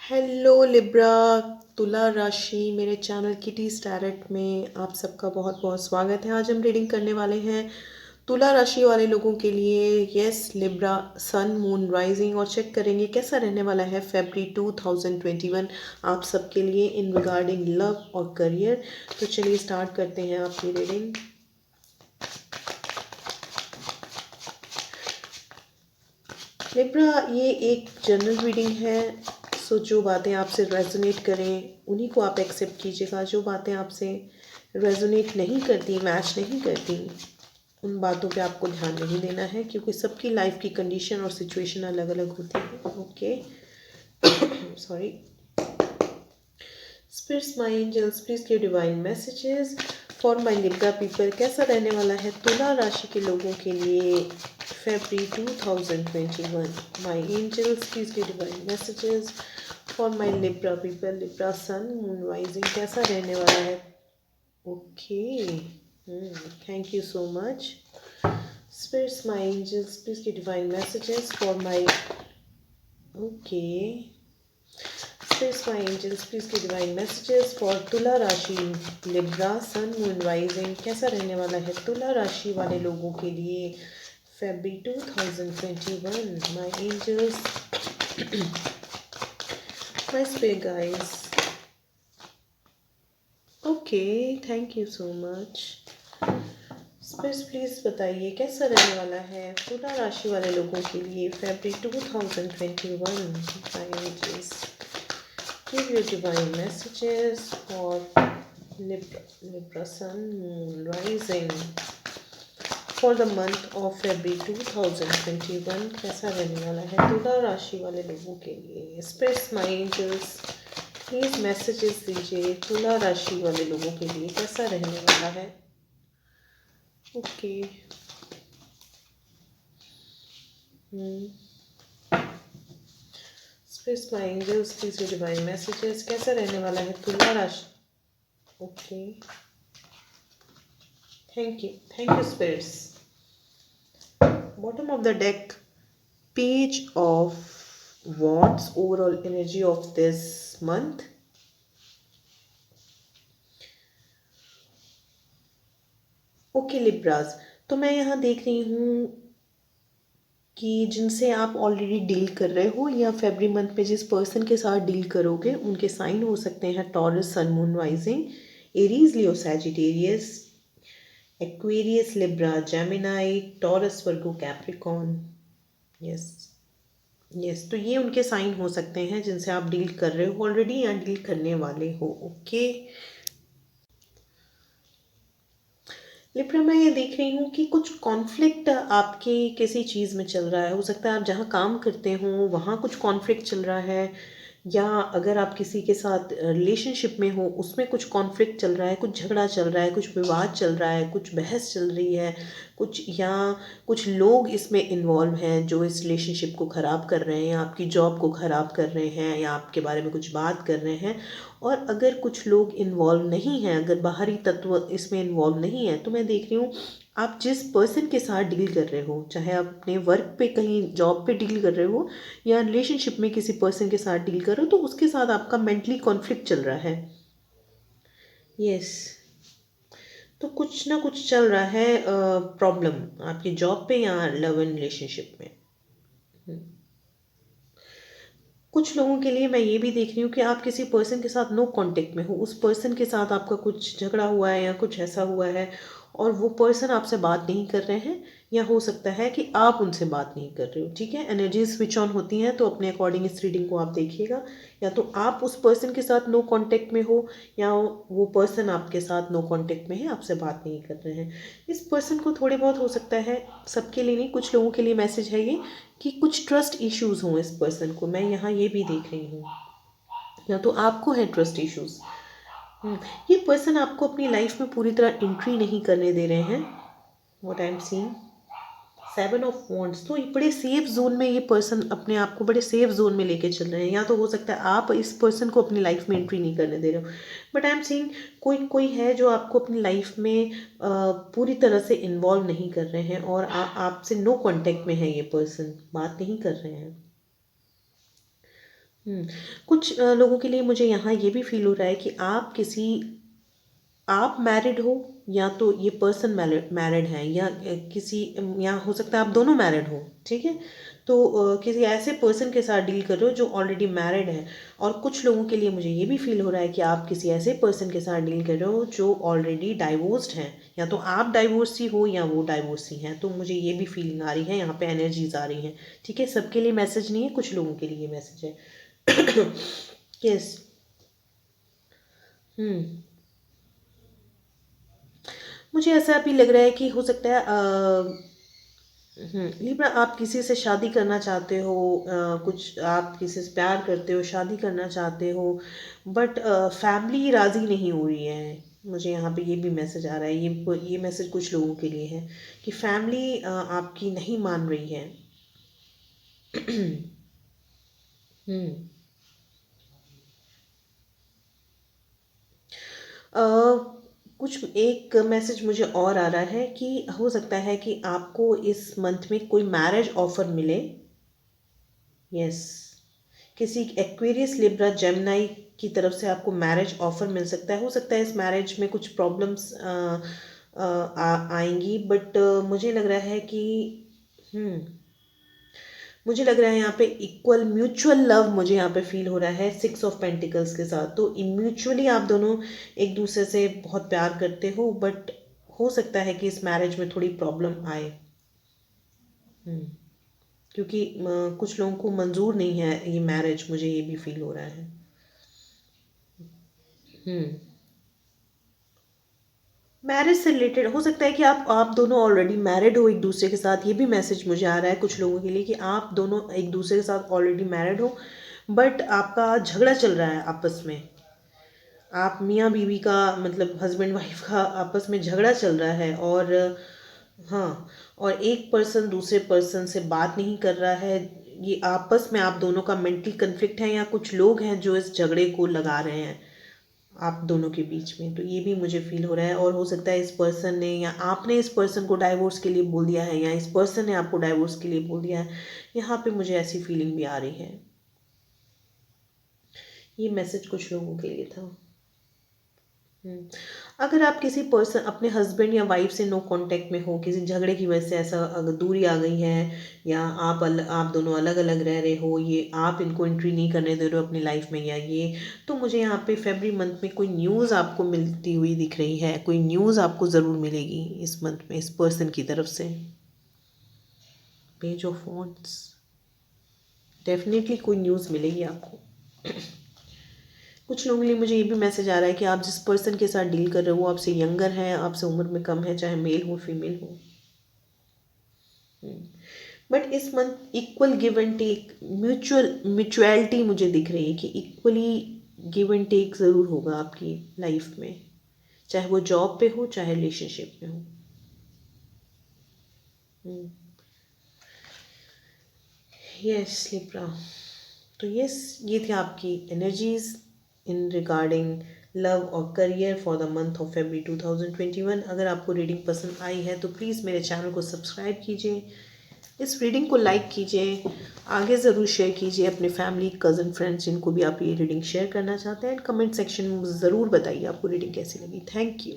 Hello Libra. तुला राशि मेरे चैनल किटीज टैरेट में आप सबका बहुत बहुत स्वागत है। आज हम रीडिंग करने वाले हैं तुला राशि वाले लोगों के लिए। Yes Libra, sun moon rising, और चेक करेंगे कैसा रहने वाला है फरवरी 2021 आप सबके लिए इन रिगार्डिंग लव और करियर। तो चलिए स्टार्ट करते हैं आपकी रीडिंग। लिब्रा, ये एक जनरल रीडिंग है। सो जो बातें आपसे रेजोनेट करें उन्हीं को आप एक्सेप्ट कीजिएगा। जो बातें आपसे रेजोनेट नहीं करती, मैच नहीं करती, उन बातों पे आपको ध्यान नहीं देना है, क्योंकि सबकी लाइफ की कंडीशन और सिचुएशन अलग अलग होती है। Okay, sorry. Spirits, my angels, please give divine messages for my Libra people. कैसा रहने वाला है तुला राशि के लोगों के लिए फरवरी 2021। My angels, please give divine messages for my Libra people. Libra sun moon rising कैसा रहने वाला है? Okay, thank you so much. Spirits, my angels, please give divine messages for my okay Spirits, my angels, please give divine messages for तुला राशि Libra sun moon rising. कैसा रहने वाला है तुला राशि वाले लोगों के लिए फरवरी 2021। My angels, my spirit guys. Okay, thank you so much. Spirits please बताइए कैसा रहने वाला है तुला राशि वाले लोगों के लिए फरवरी 2021। My angels, give your divine messages for Libra Sun Moon Rising for the month of February 2021। कैसा रहने वाला है तुला राशि वाले लोगों के लिए? Spirits, my angels, please messages दीजिए तुला राशि वाले लोगों के लिए कैसा रहने वाला है। Okay, spirits, my angels, please give divine messages कैसा रहने वाला है तुला राशि। Okay, thank you spirits। Bottom of the deck, page of wands, overall energy of this month। Okay लिब्राज, तो मैं यहाँ देख रही हूँ कि जिनसे आप ऑलरेडी डील कर रहे हो या फरवरी मंथ में जिस पर्सन के साथ डील करोगे उनके साइन हो सकते हैं Taurus, sun moon rising, Aries, Leo, Sagittarius, Aquarius, Libra, Gemini, Taurus, Virgo, Capricorn. Yes, तो ये उनके साइन हो सकते हैं जिनसे आप डील कर रहे हो ऑलरेडी या डील करने वाले हो। ओके लिब्रा, मैं ये देख रही हूँ कि कुछ कॉन्फ्लिक्ट आपकी किसी चीज़ में चल रहा है। हो सकता है आप जहाँ काम करते हो वहाँ कुछ कॉन्फ्लिक्ट चल रहा है, या अगर आप किसी के साथ रिलेशनशिप में हो उसमें कुछ कॉन्फ्लिक्ट चल रहा है, कुछ झगड़ा चल रहा है, कुछ विवाद चल रहा है, कुछ बहस चल रही है, कुछ लोग इसमें इन्वॉल्व हैं जो इस रिलेशनशिप को ख़राब कर रहे हैं, या आपकी जॉब को ख़राब कर रहे हैं, या आपके बारे में कुछ बात कर रहे हैं। और अगर कुछ लोग इन्वॉल्व नहीं हैं, अगर बाहरी तत्व इसमें इन्वॉल्व नहीं है, तो मैं देख रही हूँ आप जिस पर्सन के साथ डील कर रहे हो, चाहे आप अपने वर्क पे कहीं जॉब पे डील कर रहे हो या रिलेशनशिप में किसी पर्सन के साथ डील कर रहे हो, तो उसके साथ आपका मेंटली कॉन्फ्लिक्ट चल रहा है। यस, तो कुछ ना कुछ चल रहा है प्रॉब्लम आपकी जॉब पे या लव एंड रिलेशनशिप में। कुछ लोगों के लिए मैं ये भी देख रही हूँ कि आप किसी पर्सन के साथ नो कांटेक्ट में हो, उस पर्सन के साथ आपका कुछ झगड़ा हुआ है या कुछ ऐसा हुआ है और वो पर्सन आपसे बात नहीं कर रहे हैं, या हो सकता है कि आप उनसे बात नहीं कर रहे हो। ठीक है, एनर्जी स्विच ऑन होती हैं, तो अपने अकॉर्डिंग इस रीडिंग को आप देखिएगा। या तो आप उस पर्सन के साथ नो कांटेक्ट में हो, या वो पर्सन आपके साथ नो कांटेक्ट में है, आपसे बात नहीं कर रहे हैं। इस पर्सन को थोड़े बहुत हो सकता है, सबके लिए नहीं, कुछ लोगों के लिए मैसेज है ये कि कुछ ट्रस्ट इश्यूज हों इस पर्सन को। मैं यहाँ ये भी देख रही हूँ, या तो आपको है ट्रस्ट इश्यूज। ये पर्सन आपको अपनी लाइफ में पूरी तरह एंट्री नहीं करने दे रहे हैं। What I am seeing, 7 of wands, तो ये बड़े सेफ जोन में ये पर्सन अपने आप को बड़े सेफ जोन में लेके चल रहे हैं। या तो हो सकता है आप इस पर्सन को अपनी लाइफ में एंट्री नहीं करने दे रहे हो, बट आई एम सीइंग कोई कोई है जो आपको अपनी लाइफ में पूरी तरह से इन्वॉल्व नहीं कर रहे हैं, और आपसे नो कांटेक्ट में है। ये पर्सन बात नहीं कर रहे हैं। कुछ लोगों के लिए मुझे यहाँ ये भी फील हो रहा है कि आप मैरिड हो, या तो ये पर्सन मैरिड है, या किसी, या हो सकता है आप दोनों मैरिड हो, ठीक है। तो किसी ऐसे पर्सन के साथ डील कर रहे हो जो ऑलरेडी मैरिड है। और कुछ लोगों के लिए मुझे ये भी फील हो रहा है कि आप किसी ऐसे पर्सन के साथ डील कर रहे हो जो ऑलरेडी डाइवोर्स्ड हैं, या तो आप डाइवोर्सी हो या वो डाइवोर्सी हैं। तो मुझे ये भी फीलिंग आ रही है, यहाँ पे एनर्जीज आ रही हैं, ठीक है। सबके लिए मैसेज नहीं है, कुछ लोगों के लिए मैसेज है। यस। हम्म मुझे ऐसा भी लग रहा है कि हो सकता है लिब्रा, आप किसी से शादी करना चाहते हो, कुछ आप किसी से प्यार करते हो, शादी करना चाहते हो, बट फैमिली राज़ी नहीं हो रही है। मुझे यहाँ पे ये भी मैसेज आ रहा है, ये मैसेज कुछ लोगों के लिए है कि फैमिली आपकी नहीं मान रही है। हम्म अ, कुछ एक मैसेज मुझे और आ रहा है कि हो सकता है कि आपको इस मंथ में कोई मैरिज ऑफर मिले। यस। किसी एक्वेरियस, लिब्रा, जेमिनाई की तरफ से आपको मैरिज ऑफर मिल सकता है। हो सकता है इस मैरिज में कुछ प्रॉब्लम्स आएंगी, बट मुझे लग रहा है कि हम्म मुझे लग रहा है यहाँ पे इक्वल म्यूचुअल लव मुझे यहाँ पे फील हो रहा है 6 ऑफ पेंटिकल्स के साथ। तो म्यूचुअली आप दोनों एक दूसरे से बहुत प्यार करते हो, बट हो सकता है कि इस मैरिज में थोड़ी प्रॉब्लम आए। हम्म क्योंकि कुछ लोगों को मंजूर नहीं है ये मैरिज, मुझे ये भी फील हो रहा है। हम्म मैरिज से रिलेटेड हो सकता है कि आप दोनों ऑलरेडी मैरिड हो एक दूसरे के साथ। ये भी मैसेज मुझे आ रहा है कुछ लोगों के लिए कि आप दोनों एक दूसरे के साथ ऑलरेडी मैरिड हो, बट आपका झगड़ा चल रहा है आपस में। आप मियाँ बीवी का, मतलब हस्बैंड वाइफ का आपस में झगड़ा चल रहा है। और हाँ, और एक पर्सन दूसरे पर्सन से बात नहीं कर रहा है। ये आपस में आप दोनों का मेंटल कन्फ्लिक्ट है, या कुछ लोग हैं जो इस झगड़े को लगा रहे हैं आप दोनों के बीच में। तो ये भी मुझे फील हो रहा है। और हो सकता है इस पर्सन ने या आपने इस पर्सन को डाइवोर्स के लिए बोल दिया है, या इस पर्सन ने आपको डाइवोर्स के लिए बोल दिया है। यहाँ पे मुझे ऐसी फीलिंग भी आ रही है। ये मैसेज कुछ लोगों के लिए था। हम्म अगर आप किसी पर्सन, अपने हस्बैंड या वाइफ से नो कांटेक्ट में हो, किसी झगड़े की वजह से ऐसा अगर दूरी आ गई है, या आप दोनों अलग अलग रह रहे हो, ये आप इनको एंट्री नहीं करने दे रहे हो अपनी लाइफ में, या ये, तो मुझे यहाँ पे फरवरी मंथ में कोई न्यूज़ आपको मिलती हुई दिख रही है। कोई न्यूज़ आपको ज़रूर मिलेगी इस मंथ में इस पर्सन की तरफ से। पेज ऑफ वॉन्ड्स, डेफिनेटली कोई न्यूज़ मिलेगी आपको। कुछ लोगों के लिए मुझे ये भी मैसेज आ रहा है कि आप जिस पर्सन के साथ डील कर रहे हो वो आपसे यंगर है, आपसे उम्र में कम है, चाहे मेल हो फीमेल हो। बट इस month equal give and take, mutuality मुझे दिख रही है कि इक्वली गिव एंड टेक ज़रूर होगा आपकी लाइफ में, चाहे वो जॉब पे हो चाहे रिलेशनशिप में हो। Yes Libra. तो यस, ये थी आपकी एनर्जीज इन रिगार्डिंग लव और career for the month of February 2021। अगर आपको रीडिंग पसंद आई है तो प्लीज़ मेरे चैनल को सब्सक्राइब कीजिए, इस रीडिंग को लाइक कीजिए, आगे ज़रूर शेयर कीजिए अपने फैमिली, कज़न, फ्रेंड्स जिनको भी आप ये रीडिंग शेयर करना चाहते हैं। कमेंट सेक्शन में ज़रूर बताइए आपको रीडिंग कैसी लगी। Thank you.